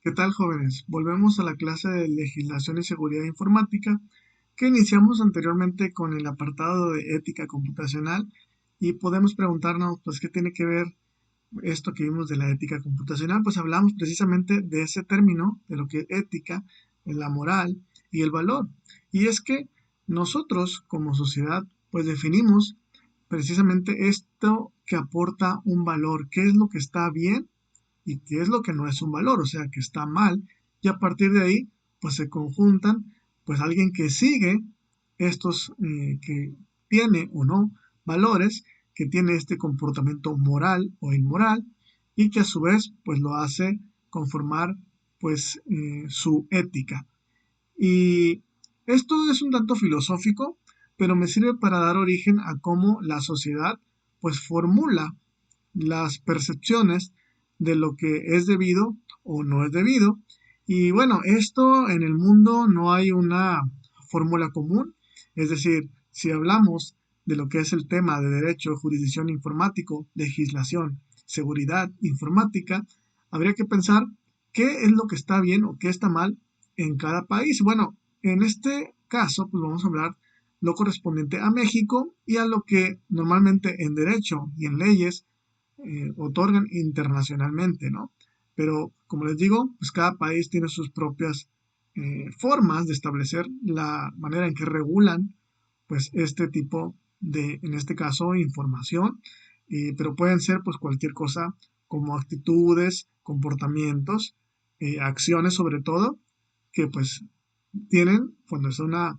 ¿Qué tal, jóvenes? Volvemos a la clase de legislación y seguridad informática que iniciamos anteriormente con el apartado de ética computacional y podemos preguntarnos, pues, ¿qué tiene que ver esto que vimos de la ética computacional? Pues hablamos precisamente de ese término, de lo que es ética, la moral y el valor. Y es que nosotros como sociedad, pues definimos precisamente esto que aporta un valor, qué es lo que está bien y qué es lo que no es un valor, o sea, que está mal, y a partir de ahí, pues se conjuntan, pues alguien que sigue estos, que tiene o no valores, que tiene este comportamiento moral o inmoral, y que a su vez, pues lo hace conformar, pues, su ética. Y esto es un tanto filosófico, pero me sirve para dar origen a cómo la sociedad, pues, formula las percepciones de lo que es debido o no es debido. Y bueno, esto en el mundo no hay una fórmula común, es decir, si hablamos de lo que es el tema de derecho, jurisdicción informático, legislación, seguridad informática, habría que pensar qué es lo que está bien o qué está mal en cada país. Bueno, en este caso, pues vamos a hablar lo correspondiente a México y a lo que normalmente en derecho y en leyes otorgan internacionalmente, ¿no? Pero como les digo, pues cada país tiene sus propias formas de establecer la manera en que regulan pues este tipo de, en este caso, información, pero pueden ser pues cualquier cosa como actitudes, comportamientos, acciones sobre todo, que pues tienen cuando es una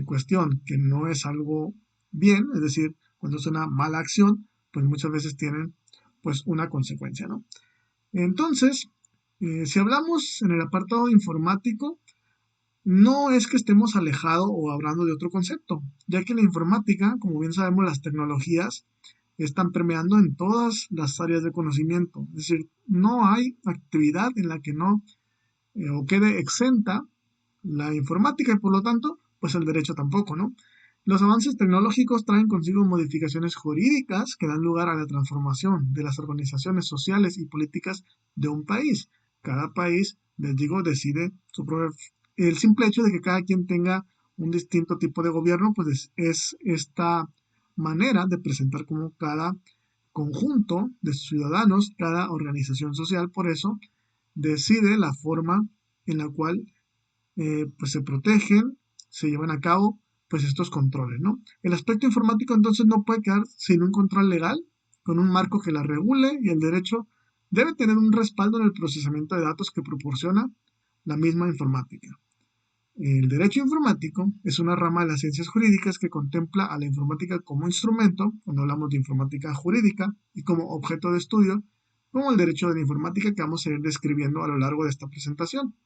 cuestión que no es algo bien, es decir, cuando es una mala acción, pues muchas veces tienen pues una consecuencia, ¿no? Entonces, si hablamos en el apartado informático, no es que estemos alejados o hablando de otro concepto, ya que la informática, como bien sabemos, las tecnologías están permeando en todas las áreas de conocimiento. Es decir, no hay actividad en la que no o quede exenta la informática y por lo tanto, pues el derecho tampoco, ¿no? Los avances tecnológicos traen consigo modificaciones jurídicas que dan lugar a la transformación de las organizaciones sociales y políticas de un país. Cada país, les digo, decide su propio... El simple hecho de que cada quien tenga un distinto tipo de gobierno, pues es esta manera de presentar como cada conjunto de ciudadanos, cada organización social, por eso decide la forma en la cual pues se protegen, se llevan a cabo pues estos controles, ¿no? El aspecto informático entonces no puede quedar sin un control legal, con un marco que la regule y el derecho debe tener un respaldo en el procesamiento de datos que proporciona la misma informática. El derecho informático es una rama de las ciencias jurídicas que contempla a la informática como instrumento, cuando hablamos de informática jurídica, y como objeto de estudio, como el derecho de la informática que vamos a ir describiendo a lo largo de esta presentación.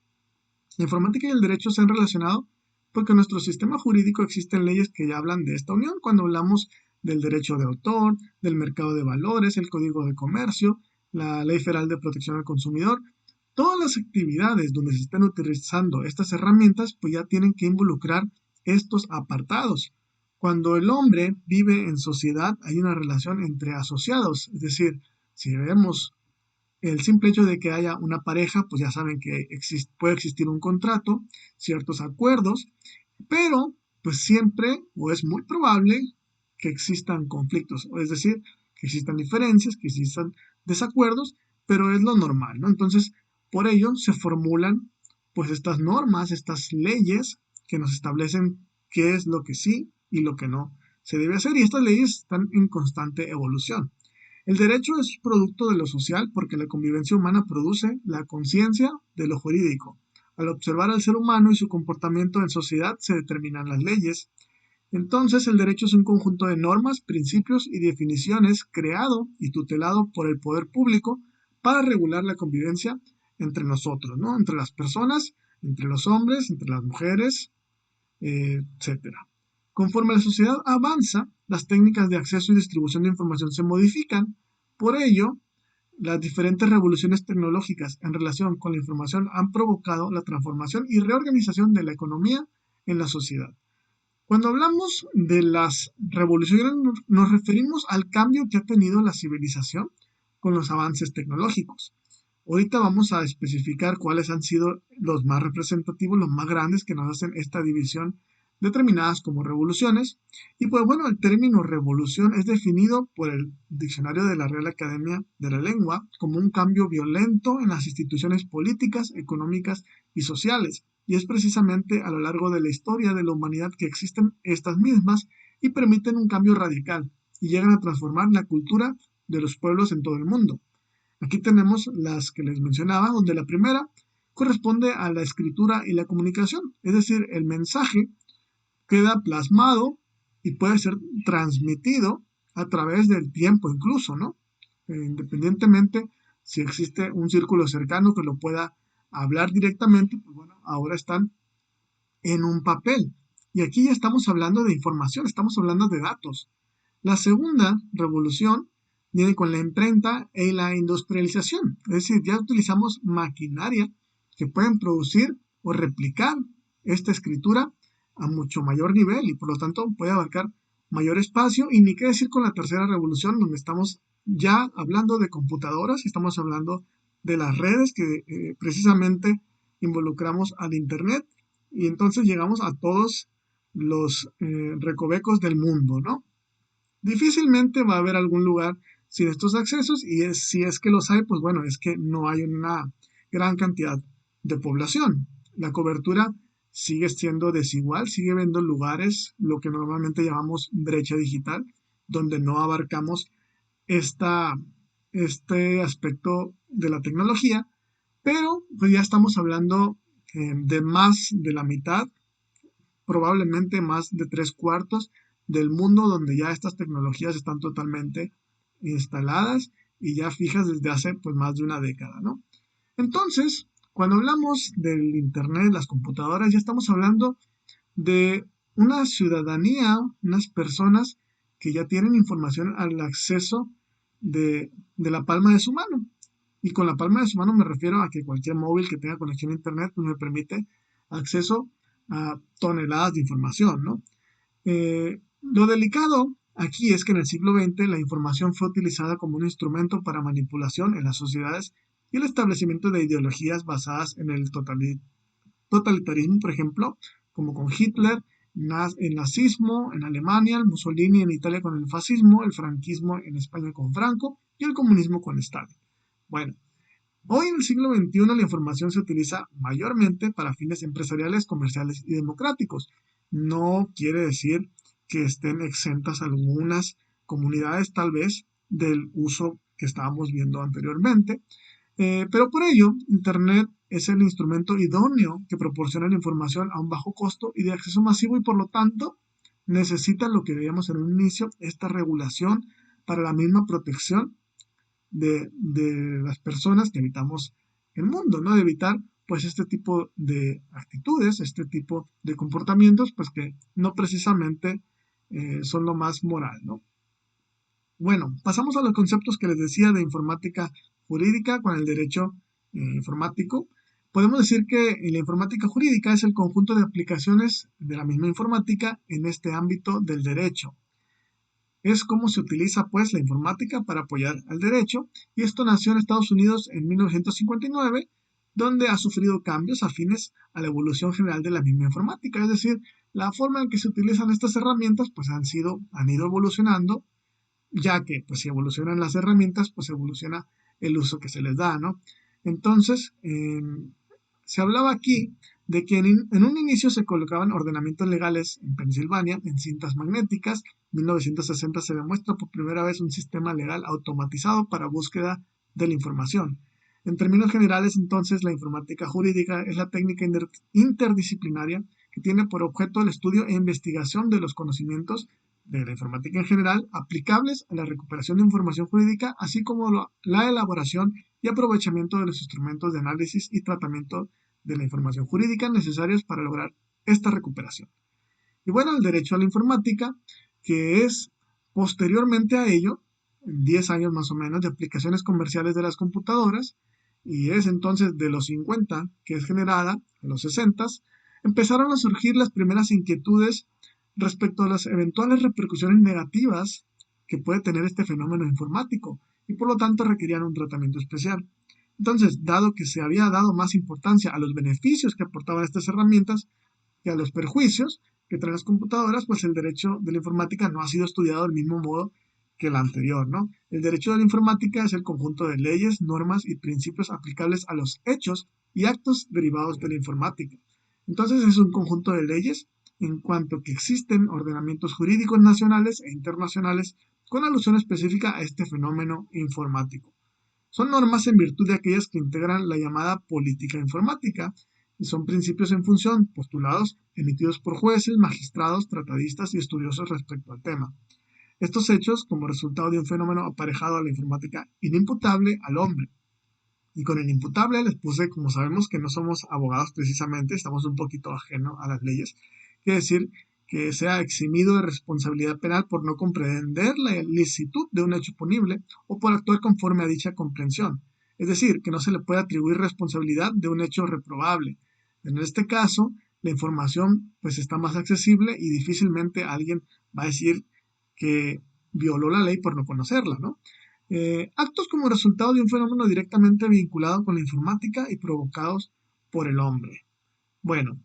La informática y el derecho se han relacionado porque en nuestro sistema jurídico existen leyes que ya hablan de esta unión cuando hablamos del derecho de autor, del mercado de valores, el código de comercio, la ley federal de protección al consumidor. Todas las actividades donde se estén utilizando estas herramientas pues ya tienen que involucrar estos apartados. Cuando el hombre vive en sociedad hay una relación entre asociados, es decir, si vemos el simple hecho de que haya una pareja, pues ya saben que puede existir un contrato, ciertos acuerdos, pero pues siempre o es muy probable que existan conflictos, es decir, que existan diferencias, que existan desacuerdos, pero es lo normal, ¿no? Entonces, por ello se formulan pues estas normas, estas leyes que nos establecen qué es lo que sí y lo que no se debe hacer y estas leyes están en constante evolución. El derecho es producto de lo social porque la convivencia humana produce la conciencia de lo jurídico. Al observar al ser humano y su comportamiento en sociedad se determinan las leyes. Entonces el derecho es un conjunto de normas, principios y definiciones creado y tutelado por el poder público para regular la convivencia entre nosotros, ¿no? Entre las personas, entre los hombres, entre las mujeres, etcétera. Conforme la sociedad avanza, las técnicas de acceso y distribución de información se modifican. Por ello, las diferentes revoluciones tecnológicas en relación con la información han provocado la transformación y reorganización de la economía en la sociedad. Cuando hablamos de las revoluciones nos referimos al cambio que ha tenido la civilización con los avances tecnológicos. Ahorita vamos a especificar cuáles han sido los más representativos, los más grandes que nos hacen esta división, determinadas como revoluciones. Y pues bueno, el término revolución es definido por el diccionario de la Real Academia de la Lengua como un cambio violento en las instituciones políticas, económicas y sociales. Y es precisamente a lo largo de la historia de la humanidad que existen estas mismas y permiten un cambio radical y llegan a transformar la cultura de los pueblos en todo el mundo. Aquí tenemos las que les mencionaba, donde la primera corresponde a la escritura y la comunicación, es decir, el mensaje queda plasmado y puede ser transmitido a través del tiempo incluso, ¿no? Independientemente si existe un círculo cercano que lo pueda hablar directamente, pues bueno, ahora están en un papel. Y aquí ya estamos hablando de información, estamos hablando de datos. La segunda revolución viene con la imprenta y la industrialización, es decir, ya utilizamos maquinaria que pueden producir o replicar esta escritura a mucho mayor nivel y por lo tanto puede abarcar mayor espacio y ni qué decir con la tercera revolución donde estamos ya hablando de computadoras, estamos hablando de las redes que precisamente involucramos al Internet y entonces llegamos a todos los recovecos del mundo, ¿no? Difícilmente va a haber algún lugar sin estos accesos y si es que los hay, pues bueno, es que no hay una gran cantidad de población. La cobertura sigue siendo desigual, sigue habiendo lugares, lo que normalmente llamamos brecha digital, donde no abarcamos esta, este aspecto de la tecnología, pero pues ya estamos hablando de más de la mitad, probablemente más de tres cuartos del mundo donde ya estas tecnologías están totalmente instaladas y ya fijas desde hace pues más de una década, ¿no? Entonces, cuando hablamos del Internet, las computadoras, ya estamos hablando de una ciudadanía, unas personas que ya tienen información al acceso de la palma de su mano. Y con la palma de su mano me refiero a que cualquier móvil que tenga conexión a Internet pues me permite acceso a toneladas de información, ¿no? Lo delicado aquí es que en el siglo XX la información fue utilizada como un instrumento para manipulación en las sociedades y el establecimiento de ideologías basadas en el totalitarismo, por ejemplo, como con Hitler, el nazismo en Alemania, el Mussolini en Italia con el fascismo, el franquismo en España con Franco y el comunismo con Stalin. Bueno, hoy en el siglo XXI la información se utiliza mayormente para fines empresariales, comerciales y democráticos. No quiere decir que estén exentas algunas comunidades tal vez del uso que estábamos viendo anteriormente, pero por ello Internet es el instrumento idóneo que proporciona la información a un bajo costo y de acceso masivo y por lo tanto necesita lo que veíamos en un inicio, esta regulación para la misma protección de las personas que habitamos el mundo, ¿no? De evitar pues este tipo de actitudes, este tipo de comportamientos, pues que no precisamente son lo más moral, ¿no? Bueno, pasamos a los conceptos que les decía de informática jurídica con el derecho informático. Podemos decir que la informática jurídica es el conjunto de aplicaciones de la misma informática en este ámbito del derecho. Es como se utiliza pues la informática para apoyar al derecho y esto nació en Estados Unidos en 1959, donde ha sufrido cambios afines a la evolución general de la misma informática, es decir, la forma en que se utilizan estas herramientas pues han ido evolucionando, ya que pues si evolucionan las herramientas pues evoluciona el uso que se les da, ¿no? Entonces, se hablaba aquí de que en un inicio se colocaban ordenamientos legales en Pensilvania en cintas magnéticas. En 1960 se demuestra por primera vez un sistema legal automatizado para búsqueda de la información. En términos generales, entonces, la informática jurídica es la técnica interdisciplinaria que tiene por objeto el estudio e investigación de los conocimientos de la informática en general aplicables a la recuperación de información jurídica, así como la elaboración y aprovechamiento de los instrumentos de análisis y tratamiento de la información jurídica necesarios para lograr esta recuperación. Y bueno, el derecho a la informática, que es posteriormente a ello, 10 años más o menos, de aplicaciones comerciales de las computadoras, y es entonces de los 50 que es generada, en los 60, empezaron a surgir las primeras inquietudes respecto a las eventuales repercusiones negativas que puede tener este fenómeno informático, y por lo tanto requerían un tratamiento especial. Entonces, dado que se había dado más importancia a los beneficios que aportaban estas herramientas que a los perjuicios que traen las computadoras, pues el derecho de la informática no ha sido estudiado del mismo modo que el anterior, ¿no? El derecho de la informática es el conjunto de leyes, normas y principios aplicables a los hechos y actos derivados de la informática. Entonces es un conjunto de leyes en cuanto que existen ordenamientos jurídicos nacionales e internacionales con alusión específica a este fenómeno informático. Son normas en virtud de aquellas que integran la llamada política informática y son principios en función postulados emitidos por jueces, magistrados, tratadistas y estudiosos respecto al tema. Estos hechos como resultado de un fenómeno aparejado a la informática inimputable al hombre. Y con el imputable les puse, como sabemos que no somos abogados precisamente, estamos un poquito ajenos a las leyes, quiere decir que sea eximido de responsabilidad penal por no comprender la ilicitud de un hecho punible o por actuar conforme a dicha comprensión. Es decir, que no se le puede atribuir responsabilidad de un hecho reprobable. En este caso, la información pues está más accesible y difícilmente alguien va a decir que violó la ley por no conocerla, ¿no? Actos como resultado de un fenómeno directamente vinculado con la informática y provocados por el hombre. Bueno,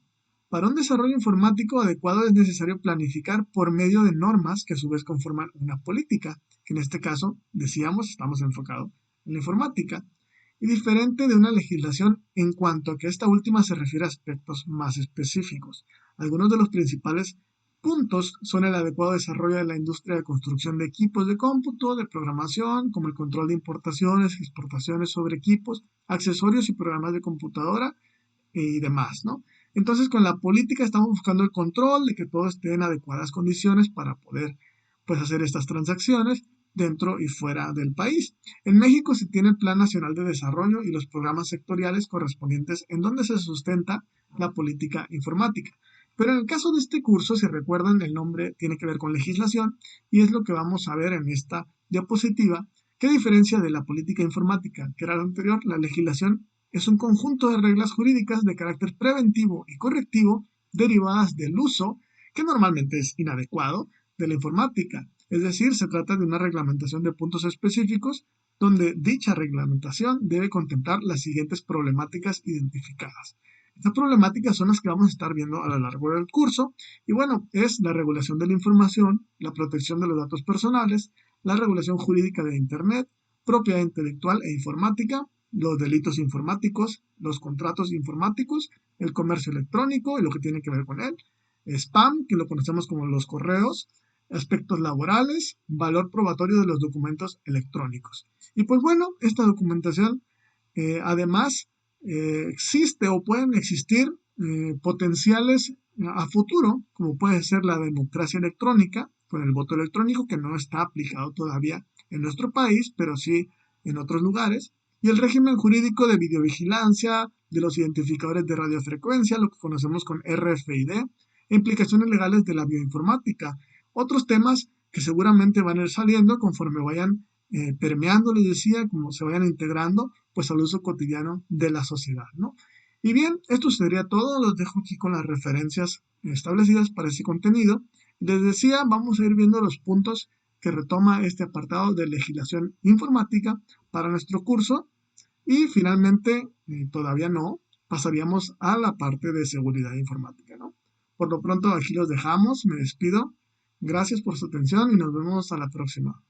para un desarrollo informático adecuado es necesario planificar por medio de normas que a su vez conforman una política, que en este caso, decíamos, estamos enfocados en la informática, y diferente de una legislación en cuanto a que esta última se refiere a aspectos más específicos. Algunos de los principales puntos son el adecuado desarrollo de la industria de construcción de equipos de cómputo, de programación, como el control de importaciones, exportaciones sobre equipos, accesorios y programas de computadora y demás, ¿no? Entonces, con la política estamos buscando el control de que todo esté en adecuadas condiciones para poder, pues, hacer estas transacciones dentro y fuera del país. En México se tiene el Plan Nacional de Desarrollo y los programas sectoriales correspondientes en donde se sustenta la política informática. Pero en el caso de este curso, si recuerdan, el nombre tiene que ver con legislación y es lo que vamos a ver en esta diapositiva. ¿Qué diferencia de la política informática, que era la anterior? La legislación es un conjunto de reglas jurídicas de carácter preventivo y correctivo derivadas del uso, que normalmente es inadecuado, de la informática. Es decir, se trata de una reglamentación de puntos específicos donde dicha reglamentación debe contemplar las siguientes problemáticas identificadas. Estas problemáticas son las que vamos a estar viendo a lo largo del curso y bueno, es la regulación de la información, la protección de los datos personales, la regulación jurídica de Internet, propiedad intelectual e informática, los delitos informáticos, los contratos informáticos, el comercio electrónico y lo que tiene que ver con él, spam, que lo conocemos como los correos, aspectos laborales, valor probatorio de los documentos electrónicos. Y pues bueno, esta documentación además existe o pueden existir potenciales a futuro, como puede ser la democracia electrónica, con el voto electrónico, que no está aplicado todavía en nuestro país, pero sí en otros lugares, y el régimen jurídico de videovigilancia, de los identificadores de radiofrecuencia, lo que conocemos con RFID, e implicaciones legales de la bioinformática. Otros temas que seguramente van a ir saliendo conforme vayan permeando, les decía, como se vayan integrando pues al uso cotidiano de la sociedad, ¿no? Y bien, esto sería todo, los dejo aquí con las referencias establecidas para ese contenido. Les decía, vamos a ir viendo los puntos que retoma este apartado de legislación informática para nuestro curso y finalmente, todavía no, pasaríamos a la parte de seguridad informática, ¿no? Por lo pronto aquí los dejamos, me despido. Gracias por su atención y nos vemos a la próxima.